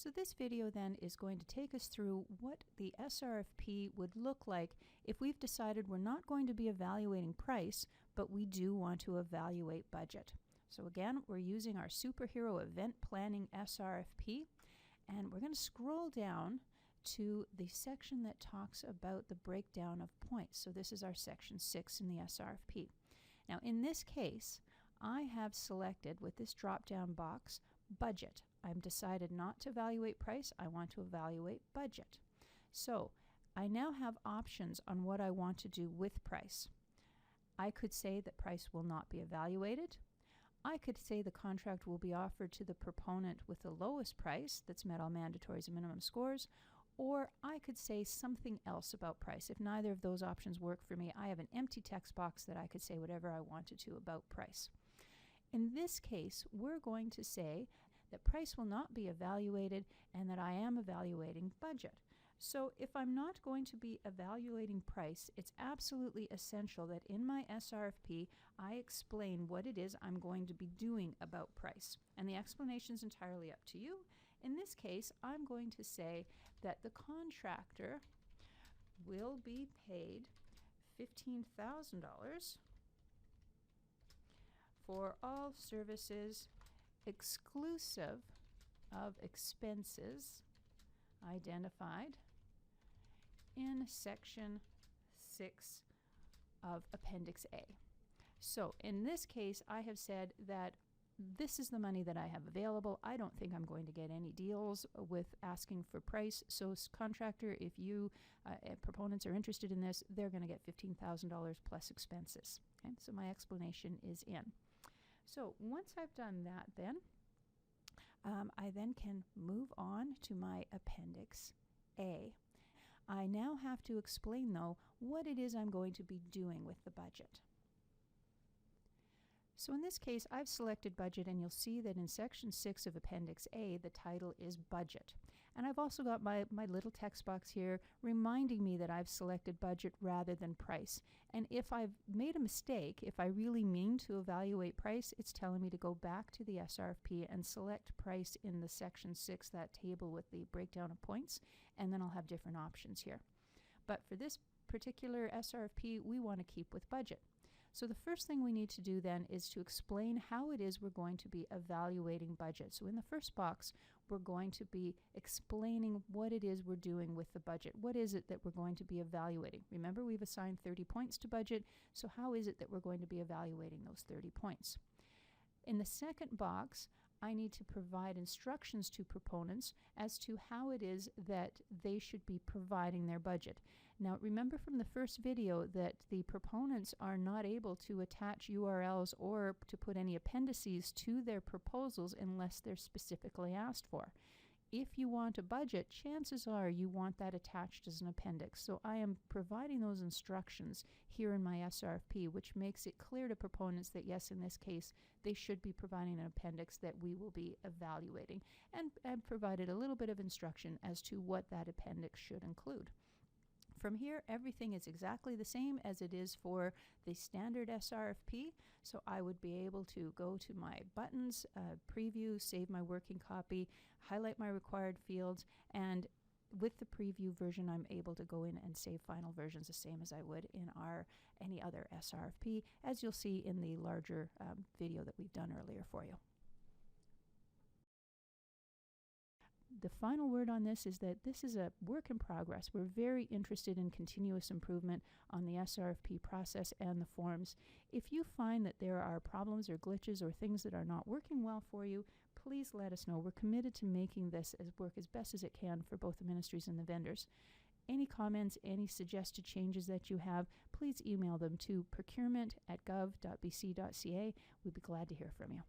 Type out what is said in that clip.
So this video then is going to take us through what the SRFP would look like if we've decided we're not going to be evaluating price, but we do want to evaluate budget. So again, we're using our superhero event planning SRFP, and we're going to scroll down to the section that talks about the breakdown of points. So this is our section 6 in the SRFP. Now in this case, I have selected with this drop-down box budget. I've decided not to evaluate price, I want to evaluate budget. So I now have options on what I want to do with price. I could say that price will not be evaluated. I could say the contract will be offered to the proponent with the lowest price that's met all mandatories and minimum scores, or I could say something else about price. If neither of those options work for me, I have an empty text box that I could say whatever I wanted to about price. In this case, we're going to say that price will not be evaluated and that I am evaluating budget. So if I'm not going to be evaluating price, it's absolutely essential that in my SRFP, I explain what it is I'm going to be doing about price. And the explanation is entirely up to you. In this case, I'm going to say that the contractor will be paid $15,000 for all services exclusive of expenses identified in section 6 of Appendix A. So in this case, I have said that this is the money that I have available. I don't think I'm going to get any deals with asking for price. So contractor, if you proponents are interested in this, they're going to get $15,000 plus expenses. Okay, so my explanation is in. So once I've done that, then I then can move on to my Appendix A. I now have to explain, though, what it is I'm going to be doing with the budget. So in this case, I've selected budget, and you'll see that in section 6 of Appendix A, the title is budget. And I've also got my little text box here reminding me that I've selected budget rather than price. And if I've made a mistake, if I really mean to evaluate price, it's telling me to go back to the SRFP and select price in the section 6, that table with the breakdown of points, and then I'll have different options here. But for this particular SRFP, we want to keep with budget. So the first thing we need to do then is to explain how it is we're going to be evaluating budget. So in the first box, we're going to be explaining what it is we're doing with the budget. What is it that we're going to be evaluating? Remember, we've assigned 30 points to budget, so how is it that we're going to be evaluating those 30 points? In the second box, I need to provide instructions to proponents as to how it is that they should be providing their budget. Now, remember from the first video that the proponents are not able to attach URLs or to put any appendices to their proposals unless they're specifically asked for. If you want a budget, chances are you want that attached as an appendix. So I am providing those instructions here in my SRFP, which makes it clear to proponents that yes, in this case, they should be providing an appendix that we will be evaluating, and provided a little bit of instruction as to what that appendix should include. From here, everything is exactly the same as it is for the standard SRFP. So I would be able to go to my buttons, preview, save my working copy, highlight my required fields, and with the preview version, I'm able to go in and save final versions the same as I would in any other SRFP, as you'll see in the larger video that we've done earlier for you. The final word on this is that this is a work in progress. We're very interested in continuous improvement on the SRFP process and the forms. If you find that there are problems or glitches or things that are not working well for you, please let us know. We're committed to making this work as best as it can for both the ministries and the vendors. Any comments, any suggested changes that you have, please email them to procurement@gov.bc.ca. We'd be glad to hear from you.